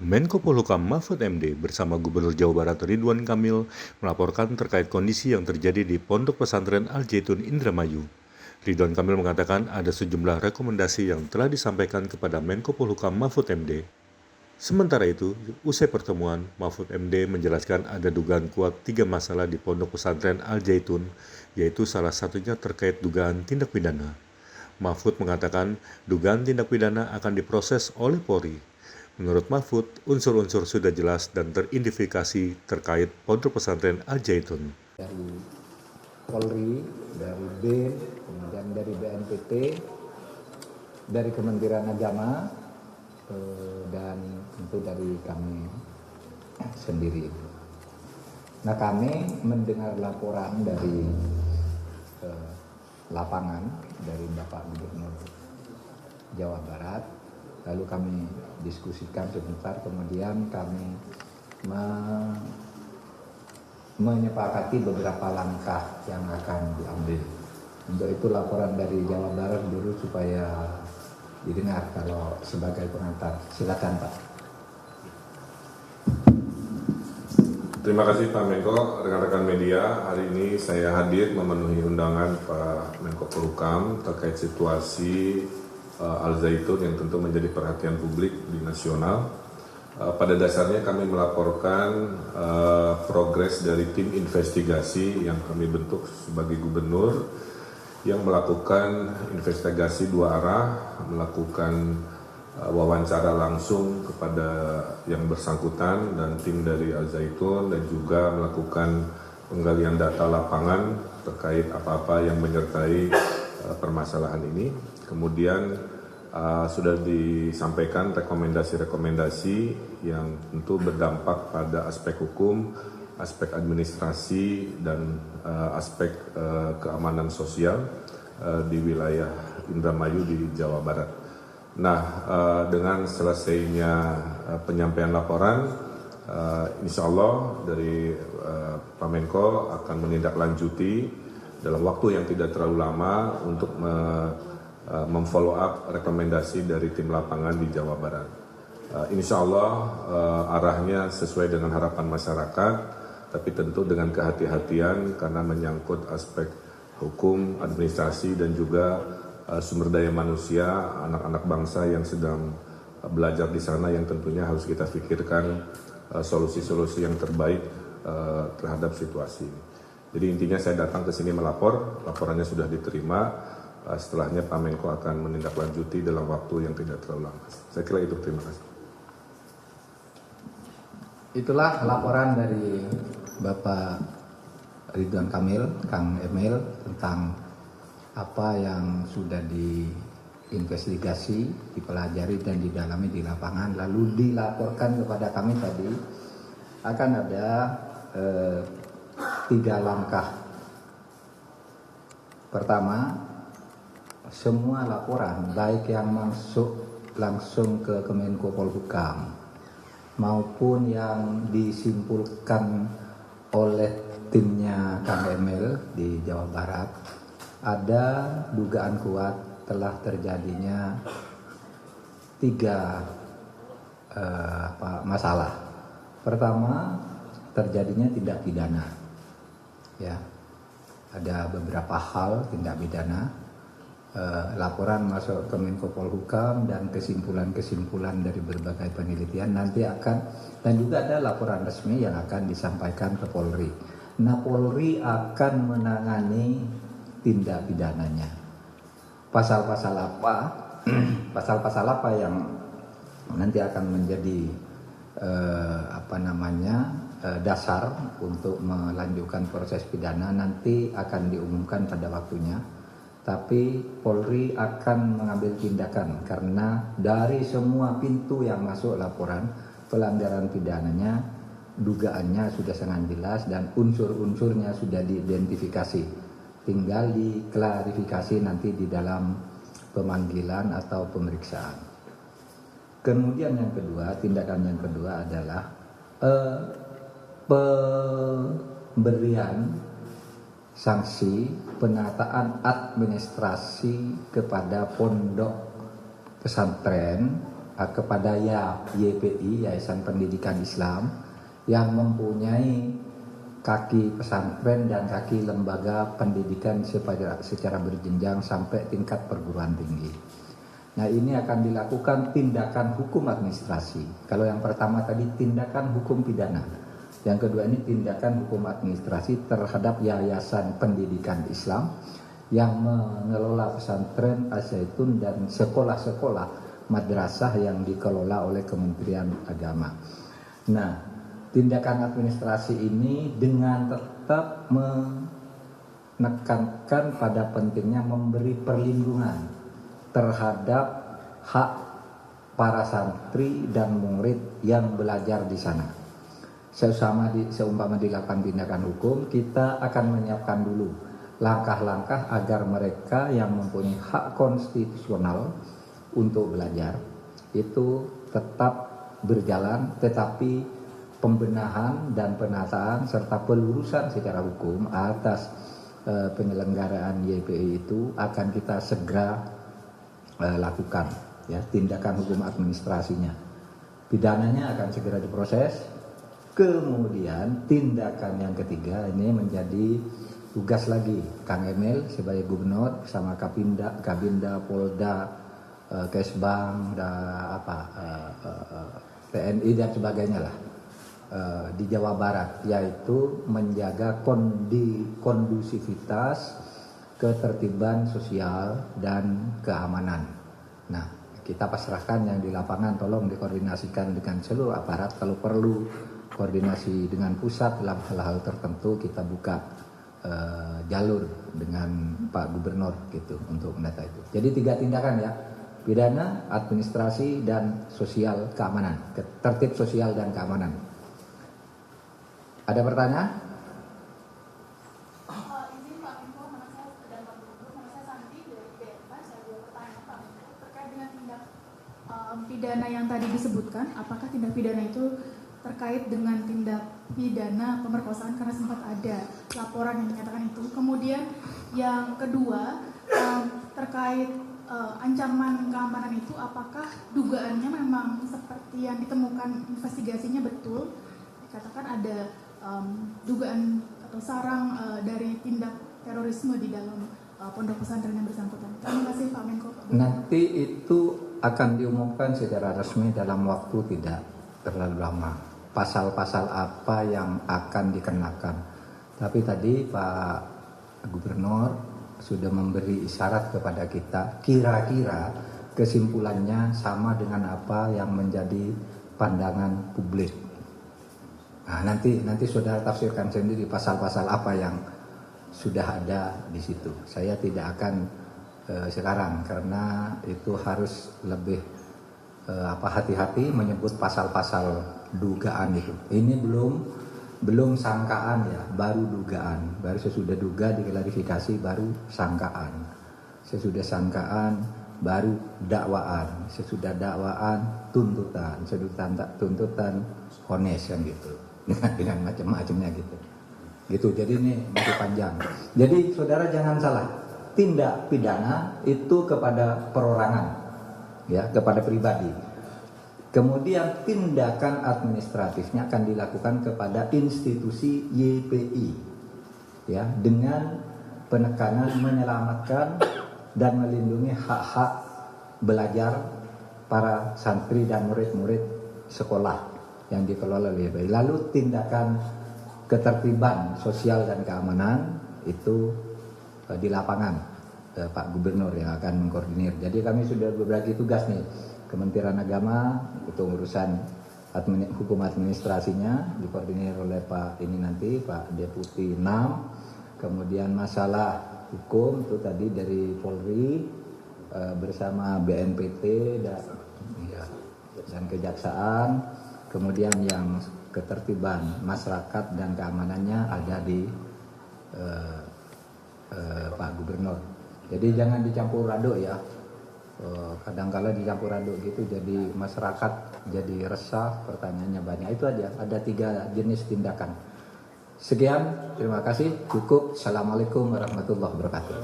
Menko Polhukam Mahfud MD bersama Gubernur Jawa Barat Ridwan Kamil melaporkan terkait kondisi yang terjadi di Pondok Pesantren Al Zaitun Indramayu. Ridwan Kamil mengatakan ada sejumlah rekomendasi yang telah disampaikan kepada Menko Polhukam Mahfud MD. Sementara itu, usai pertemuan, Mahfud MD menjelaskan ada dugaan kuat 3 masalah di Pondok Pesantren Al Zaitun, yaitu salah satunya terkait dugaan tindak pidana. Mahfud mengatakan dugaan tindak pidana akan diproses oleh Polri. Menurut Mahfud, unsur-unsur sudah jelas dan teridentifikasi terkait Pondok Pesantren Al Zaitun. Dari Polri, dari BIN, kemudian dari BNPT, dari Kementerian Agama, dan tentu dari kami sendiri. Nah, kami mendengar laporan dari lapangan dari Bapak Gubernur Jawa Barat, lalu kami diskusikan sebentar, kemudian kami menyepakati beberapa langkah yang akan diambil. Untuk itu laporan dari Jawa Barat dulu supaya didengar kalau sebagai pengantar. Silakan Pak. Terima kasih Pak Menko, rekan-rekan media. Hari ini saya hadir memenuhi undangan Pak Menko Polhukam terkait situasi Al Zaitun yang tentu menjadi perhatian publik di nasional. Pada dasarnya kami melaporkan progres dari tim investigasi yang kami bentuk sebagai gubernur yang melakukan investigasi 2 arah, melakukan wawancara langsung kepada yang bersangkutan dan tim dari Al Zaitun, dan juga melakukan penggalian data lapangan terkait apa-apa yang menyertai permasalahan ini. Kemudian sudah disampaikan rekomendasi-rekomendasi yang tentu berdampak pada aspek hukum, aspek administrasi, dan aspek keamanan sosial di wilayah Indramayu di Jawa Barat. Nah, dengan selesainya penyampaian laporan, insya Allah dari Pak Menko akan menindaklanjuti dalam waktu yang tidak terlalu lama untuk memfollow up rekomendasi dari tim lapangan di Jawa Barat. Insya Allah arahnya sesuai dengan harapan masyarakat, tapi tentu dengan kehati-hatian karena menyangkut aspek hukum, administrasi, dan juga sumber daya manusia, anak-anak bangsa yang sedang belajar di sana, yang tentunya harus kita pikirkan solusi-solusi yang terbaik terhadap situasi ini. Jadi intinya saya datang ke sini melapor, laporannya sudah diterima, setelahnya Pak Menko akan menindaklanjuti dalam waktu yang tidak terlalu lama. Saya kira itu, terima kasih. Itulah laporan dari Bapak Ridwan Kamil, Kang Emil, tentang apa yang sudah diinvestigasi, dipelajari dan didalami di lapangan, lalu dilaporkan kepada kami tadi. Akan ada 3 langkah. Pertama, semua laporan baik yang masuk langsung ke Kemenko Polhukam maupun yang disimpulkan oleh timnya Kang Emil di Jawa Barat, ada dugaan kuat telah terjadinya 3 masalah. Pertama, terjadinya tindak pidana. Ya, ada beberapa hal tindak pidana. Laporan masuk ke Menko Polhukam dan kesimpulan-kesimpulan dari berbagai penelitian nanti akan, dan juga ada laporan resmi yang akan disampaikan ke Polri. Nah, Polri akan menangani tindak pidananya. Pasal-pasal apa? Pasal-pasal apa yang nanti akan menjadi dasar untuk melanjutkan proses pidana nanti akan diumumkan pada waktunya. Tapi Polri akan mengambil tindakan karena dari semua pintu yang masuk laporan pelanggaran pidananya, dugaannya sudah sangat jelas dan unsur-unsurnya sudah diidentifikasi. Tinggal diklarifikasi nanti di dalam pemanggilan atau pemeriksaan. Kemudian yang kedua, tindakan yang kedua adalah pemberian sanksi penataan administrasi kepada pondok pesantren kepada YPI, Yayasan Pendidikan Islam, yang mempunyai kaki pesantren dan kaki lembaga pendidikan secara berjenjang sampai tingkat perguruan tinggi. Nah, ini akan dilakukan tindakan hukum administrasi. Kalau yang pertama tadi tindakan hukum pidana, yang kedua ini tindakan hukum administrasi terhadap Yayasan Pendidikan Islam yang mengelola pesantren Al-Zaitun dan sekolah-sekolah madrasah yang dikelola oleh Kementerian Agama. Nah, tindakan administrasi ini dengan tetap menekankan pada pentingnya memberi perlindungan terhadap hak para santri dan murid yang belajar di sana. Seumpama dilakukan tindakan hukum, kita akan menyiapkan dulu langkah-langkah agar mereka yang mempunyai hak konstitusional untuk belajar itu tetap berjalan, tetapi pembenahan dan penataan serta pelurusan secara hukum atas penyelenggaraan YPI itu akan kita segera lakukan, ya, tindakan hukum administrasinya. Pidananya akan segera diproses. Kemudian tindakan yang ketiga ini menjadi tugas lagi Kang Emil sebagai gubernur bersama Kabinda, Polda, Kesbang, TNI dan sebagainya lah di Jawa Barat, yaitu menjaga kondusivitas, ketertiban sosial dan keamanan. Nah, kita pasrahkan yang di lapangan, tolong dikoordinasikan dengan seluruh aparat. Kalau perlu koordinasi dengan pusat dalam hal-hal tertentu, kita buka jalur dengan Pak Gubernur gitu untuk mendata itu. Jadi 3 tindakan ya: pidana, administrasi, dan sosial keamanan, tertib sosial dan keamanan. Ada pertanyaan? Izin Pak Menko, nama saya dan Pak Gubernur, nama saya Santi dari BMK. Saya ada pertanyaan Pak Menko terkait dengan tindak pidana yang tadi disebutkan. Apakah tindak pidana itu terkait dengan tindak pidana pemerkosaan, karena sempat ada laporan yang menyatakan itu. Kemudian yang kedua terkait ancaman keamanan itu, apakah dugaannya memang seperti yang ditemukan investigasinya betul? Dikatakan ada dugaan atau sarang dari tindak terorisme di dalam pondok pesantren yang bersangkutan. Terima kasih Pak Menko. Nanti itu akan diumumkan secara resmi dalam waktu tidak terlalu lama. Pasal-pasal apa yang akan dikenakan. Tapi tadi Pak Gubernur sudah memberi isyarat kepada kita, kira-kira kesimpulannya sama dengan apa yang menjadi pandangan publik. Nah, nanti saudara tafsirkan sendiri pasal-pasal apa yang sudah ada di situ. Saya tidak akan sekarang, karena itu harus lebih hati-hati menyebut pasal-pasal dugaan itu. Ini belum sangkaan ya, baru dugaan. Baru sesudah duga diklarifikasi, baru sangkaan. Sesudah sangkaan baru dakwaan. Sesudah dakwaan tuntutan. Sesudah tuntutan vonis kan gitu. Dengan macam-macamnya gitu. Gitu. Jadi ini masih panjang. Jadi saudara jangan salah. Tindak pidana itu kepada perorangan, ya, kepada pribadi. Kemudian tindakan administratifnya akan dilakukan kepada institusi YPI, ya, dengan penekanan menyelamatkan dan melindungi hak-hak belajar para santri dan murid-murid sekolah yang dikelola oleh YPI. Lalu tindakan ketertiban sosial dan keamanan itu di lapangan, Pak Gubernur yang akan mengkoordinir. Jadi kami sudah berbagi tugas nih. Kementerian Agama itu urusan hukum administrasinya dikoordinir oleh Pak Deputi 6. Kemudian masalah hukum itu tadi dari Polri bersama BNPT dan Kejaksaan. Kemudian yang ketertiban masyarakat dan keamanannya ada di Pak Gubernur. Jadi jangan dicampur aduk ya. Kadang-kala dicampur aduk gitu, jadi masyarakat jadi resah, pertanyaannya banyak. Itu aja, ada 3 jenis tindakan. Sekian, terima kasih, cukup. Assalamualaikum warahmatullahi wabarakatuh.